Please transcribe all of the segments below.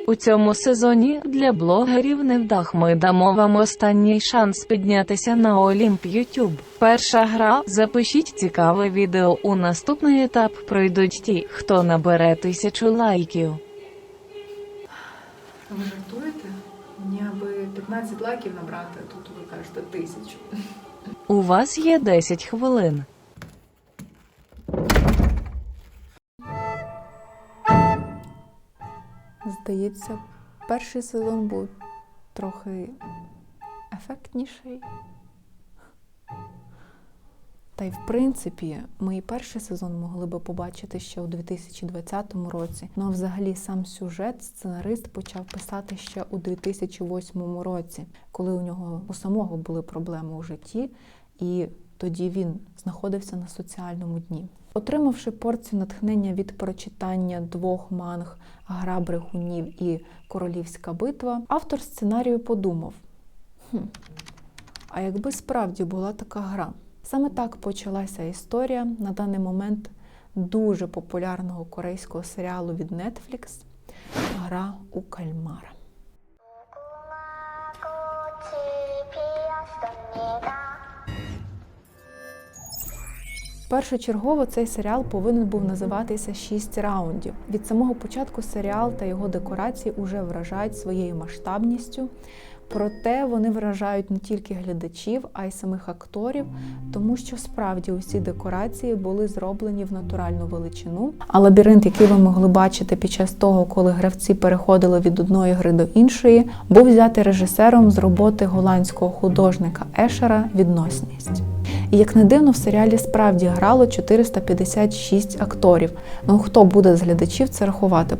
У цьому сезоні для блогерів невдах ми дамо вам останній шанс піднятися на Олімп YouTube. Перша гра. Запишіть цікаве відео. У наступний етап пройдуть ті, хто набере 1000 лайків. Ви жартуєте? Мені аби 15 лайків набрати, а тут ви кажете 1000. У вас є 10 хвилин. Здається, перший сезон був трохи ефектніший. Та й в принципі, ми і перший сезон могли би побачити ще у 2020 році. Ну а взагалі сам сюжет сценарист почав писати ще у 2008 році, коли у нього у самого були проблеми у житті, і тоді він знаходився на соціальному дні. Отримавши порцію натхнення від прочитання 2 манг «Гра брехунів» і «Королівська битва», автор сценарію подумав, а якби справді була така гра? Саме так почалася історія на даний момент дуже популярного корейського серіалу від Netflix «Гра у кальмара». Першочергово цей серіал повинен був називатися «6 раундів». Від самого початку серіал та його декорації уже вражають своєю масштабністю. Проте вони вражають не тільки глядачів, а й самих акторів, тому що справді усі декорації були зроблені в натуральну величину. А лабіринт, який ви могли бачити під час того, коли гравці переходили від одної гри до іншої, був взятий режисером з роботи голландського художника Ешера «Відносність». І як не дивно, в серіалі справді грало 456 акторів. Ну хто буде з глядачів це рахувати?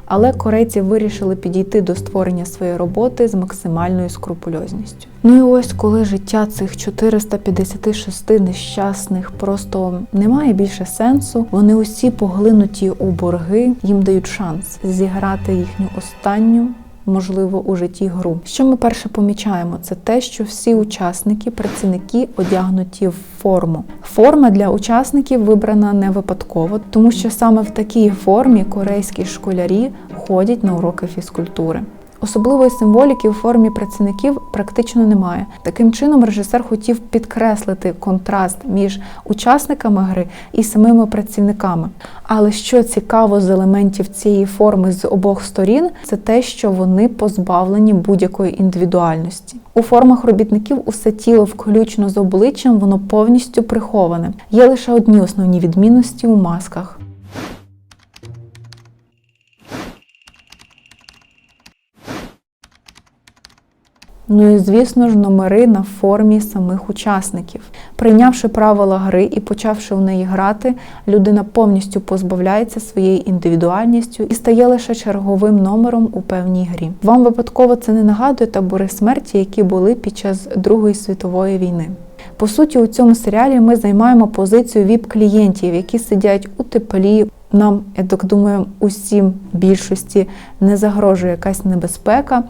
Але корейці вирішили підійти до створення своєї роботи з максимальною скрупульозністю. Ну і ось, коли життя цих 456 нещасних просто не має більше сенсу, вони усі поглинуті у борги, їм дають шанс зіграти їхню останню, можливо, у житті гру. Що ми перше помічаємо? Це те, що всі учасники, працівники одягнуті в форму. Форма для учасників вибрана не випадково, тому що саме в такій формі корейські школярі ходять на уроки фізкультури. Особливої символіки у формі працівників практично немає. Таким чином, режисер хотів підкреслити контраст між учасниками гри і самими працівниками. Але що цікаво з елементів цієї форми з обох сторін, це те, що вони позбавлені будь-якої індивідуальності. У формах робітників усе тіло, включно з обличчям, воно повністю приховане. Є лише одні основні відмінності у масках. Ну і, звісно ж, номери на формі самих учасників. Прийнявши правила гри і почавши в неї грати, людина повністю позбавляється своєї індивідуальністю і стає лише черговим номером у певній грі. Вам випадково це не нагадує табори смерті, які були під час Другої світової війни? По суті, у цьому серіалі ми займаємо позицію віп-клієнтів, які сидять у теплі. Нам, я так думаю, усім більшості не загрожує якась небезпека.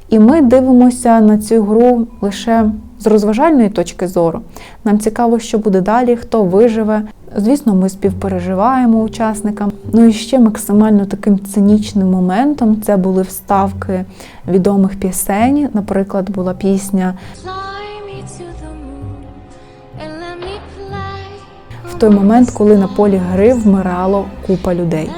І ми дивимося на цю гру лише з розважальної точки зору. Нам цікаво, що буде далі, хто виживе. Звісно, ми співпереживаємо учасникам. Ну і ще максимально таким цинічним моментом це були вставки відомих пісень. Наприклад, була пісня в той момент, коли на полі гри вмирало купа людей.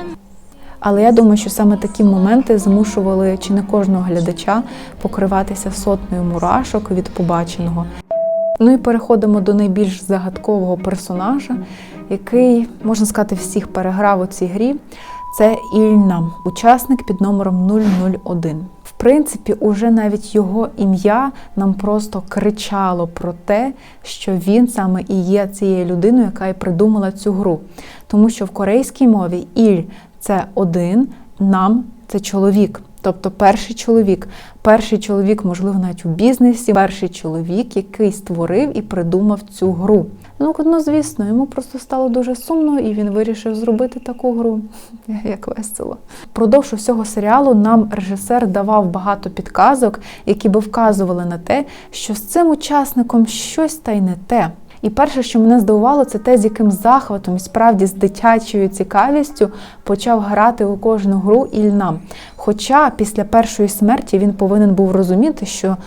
Але я думаю, що саме такі моменти змушували чи не кожного глядача покриватися сотнею мурашок від побаченого. Ну і переходимо до найбільш загадкового персонажа, який, можна сказати, всіх переграв у цій грі. Це Іль-нам, учасник під номером 001. В принципі, уже навіть його ім'я нам просто кричало про те, що він саме і є цією людиною, яка і придумала цю гру. Тому що в корейській мові Іль – це один, нам – це чоловік. Тобто перший чоловік, можливо, навіть у бізнесі, перший чоловік, який створив і придумав цю гру. Ну, звісно, йому просто стало дуже сумно, і він вирішив зробити таку гру. Як весело. Впродовж усього серіалу нам режисер давав багато підказок, які би вказували на те, що з цим учасником щось та й не те. І перше, що мене здивувало, це те, з яким захватом і справді з дитячою цікавістю почав грати у кожну гру Ільнам. Хоча після першої смерті він повинен був розуміти, що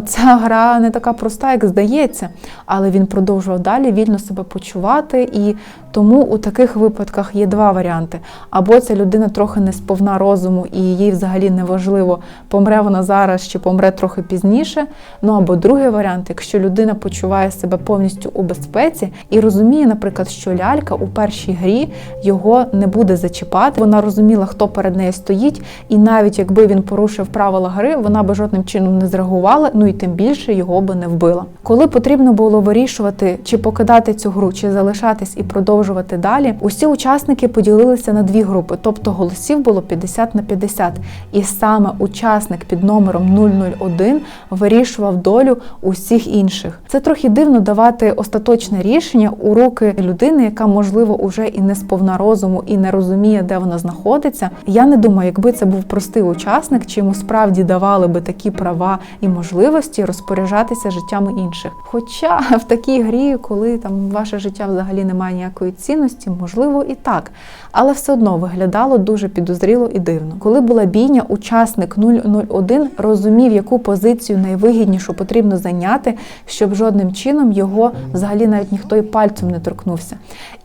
ця гра не така проста, як здається, але він продовжував далі вільно себе почувати, і тому у таких випадках є два варіанти. Або ця людина трохи не сповна розуму і їй взагалі не важливо, помре вона зараз чи помре трохи пізніше. Ну або другий варіант, якщо людина почуває себе повністю у безпеці і розуміє, наприклад, що лялька у першій грі його не буде зачіпати, вона розуміла, хто перед нею стоїть, і навіть якби він порушив правила гри, вона би жодним чином не зреагувала, ну і тим більше його би не вбила. Коли потрібно було вирішувати, чи покидати цю гру, чи залишатись і продовжувати далі, усі учасники поділилися на дві групи, тобто голосів було 50/50. І саме учасник під номером 001 вирішував долю усіх інших. Це трохи дивно давати остаточне рішення у руки людини, яка, можливо, уже і не сповна розуму, і не розуміє, де вона знаходиться. Я не думаю, якби це був простий учасник, чи йому справді давали би такі права і можливості розпоряджатися життями інших. Хоча в такій грі, коли там ваше життя взагалі не має ніякої цінності, можливо і так. Але все одно виглядало дуже підозріло і дивно. Коли була бійня, учасник 001 розумів, яку позицію найвигіднішу потрібно зайняти, щоб жодним чином його взагалі навіть ніхто і пальцем не торкнувся.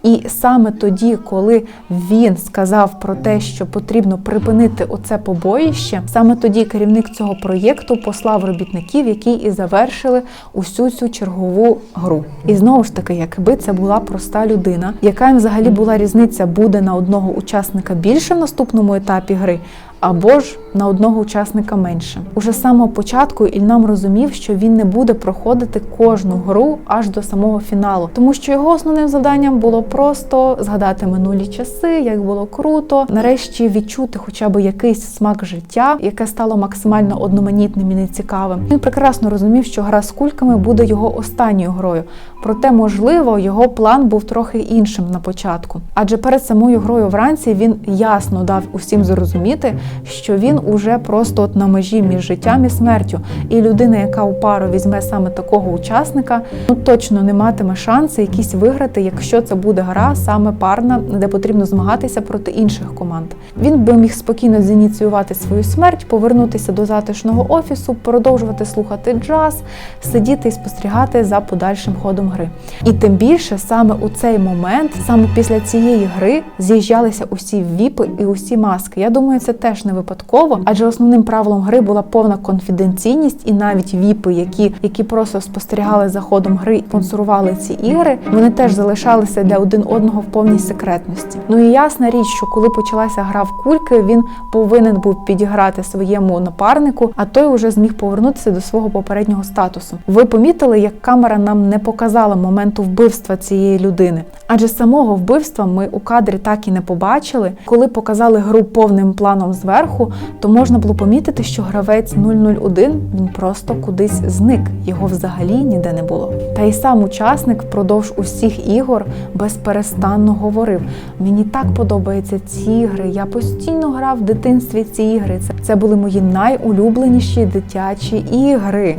І саме тоді, коли він сказав про те, що потрібно припинити оце побоїще, саме тоді керівник цього проєкту послав робітників, які і завершили усю цю чергову гру. І знову ж таки, якби це була проста людина, яка їм взагалі була різниця, буде на одного учасника більше в наступному етапі гри, або ж на одного учасника менше. Уже з самого початку Ільнам розумів, що він не буде проходити кожну гру аж до самого фіналу, тому що його основним завданням було просто згадати минулі часи, як було круто, нарешті відчути хоча б якийсь смак життя, яке стало максимально одноманітним і нецікавим. Він прекрасно розумів, що гра з кульками буде його останньою грою. Проте, можливо, його план був трохи іншим на початку. Адже перед самою грою вранці він ясно дав усім зрозуміти, що він уже просто на межі між життям і смертю. І людина, яка у пару візьме саме такого учасника, точно не матиме шанси якісь виграти, якщо це буде гра саме парна, де потрібно змагатися проти інших команд. Він би міг спокійно зініціювати свою смерть, повернутися до затишного офісу, продовжувати слухати джаз, сидіти і спостерігати за подальшим ходом гри. І тим більше саме у цей момент, саме після цієї гри, з'їжджалися усі віпи і усі маски. Я думаю, це теж не випадково, адже основним правилом гри була повна конфіденційність, і навіть віпи, які просто спостерігали за ходом гри і спонсорували ці ігри, вони теж залишалися для один одного в повній секретності. Ну і ясна річ, що коли почалася гра в кульки, він повинен був підіграти своєму напарнику, а той уже зміг повернутися до свого попереднього статусу. Ви помітили, як камера нам не показала моменту вбивства цієї людини? Адже самого вбивства ми у кадрі так і не побачили. Коли показали гру повним планом зверху, то можна було помітити, що гравець 001, він просто кудись зник. Його взагалі ніде не було. Та й сам учасник впродовж усіх ігор безперестанно говорив: «Мені так подобаються ці ігри, я постійно грав в дитинстві ці ігри. Це були мої найулюбленіші дитячі ігри».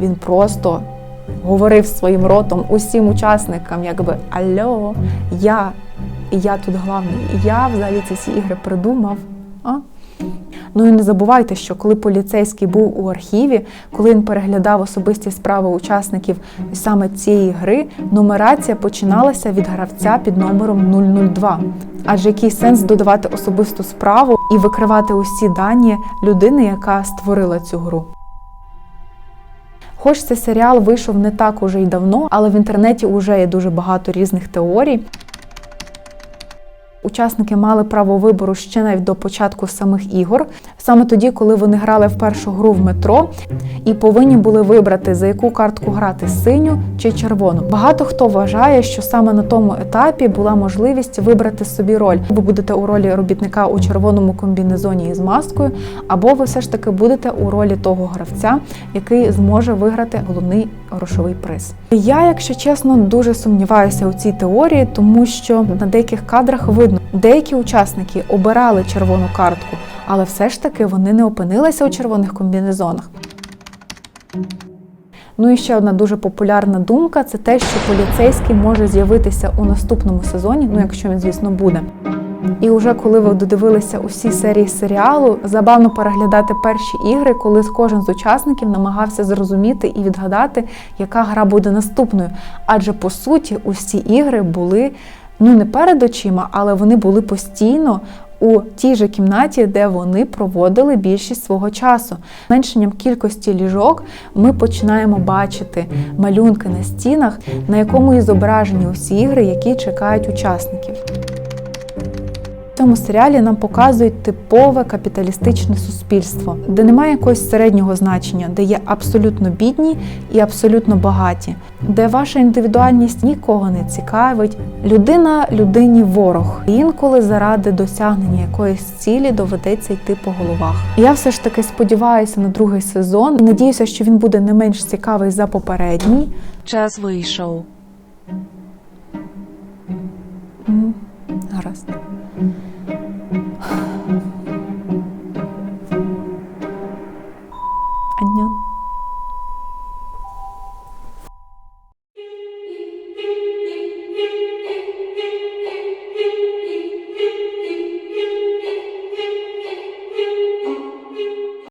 Він просто говорив своїм ротом усім учасникам, якби: «Алло, я тут главний, я взагалі ці всі ігри придумав». Ну і не забувайте, що коли поліцейський був у архіві, коли він переглядав особисті справи учасників саме цієї гри, нумерація починалася від гравця під номером 002. Адже який сенс додавати особисту справу і викривати усі дані людини, яка створила цю гру? Хоч цей серіал вийшов не так уже й давно, але в інтернеті вже є дуже багато різних теорій. Учасники мали право вибору ще навіть до початку самих ігор, саме тоді, коли вони грали в першу гру в метро, і повинні були вибрати, за яку картку грати – синю чи червону. Багато хто вважає, що саме на тому етапі була можливість вибрати собі роль. Ви будете у ролі робітника у червоному комбінезоні із маскою, або ви все ж таки будете у ролі того гравця, який зможе виграти головний грошовий приз. Я, якщо чесно, дуже сумніваюся у цій теорії, тому що на деяких кадрах видно, деякі учасники обирали червону картку, але все ж таки вони не опинилися у червоних комбінезонах. Ну і ще одна дуже популярна думка – це те, що поліцейський може з'явитися у наступному сезоні, ну якщо він, звісно, буде. І вже коли ви додивилися усі серії серіалу, забавно переглядати перші ігри, коли кожен з учасників намагався зрозуміти і відгадати, яка гра буде наступною. Адже, по суті, усі ігри були, ну не перед очима, але вони були постійно у тій же кімнаті, де вони проводили більшість свого часу. Зменшенням кількості ліжок ми починаємо бачити малюнки на стінах, на якому і зображені усі ігри, які чекають учасників. В цьому серіалі нам показують типове капіталістичне суспільство, де немає якогось середнього значення, де є абсолютно бідні і абсолютно багаті, де ваша індивідуальність нікого не цікавить, людина людині ворог. І інколи заради досягнення якоїсь цілі доведеться йти по головах. І я все ж таки сподіваюся на другий сезон, надіюся, що він буде не менш цікавий за попередній. Час вийшов. Гаразд. Аньон.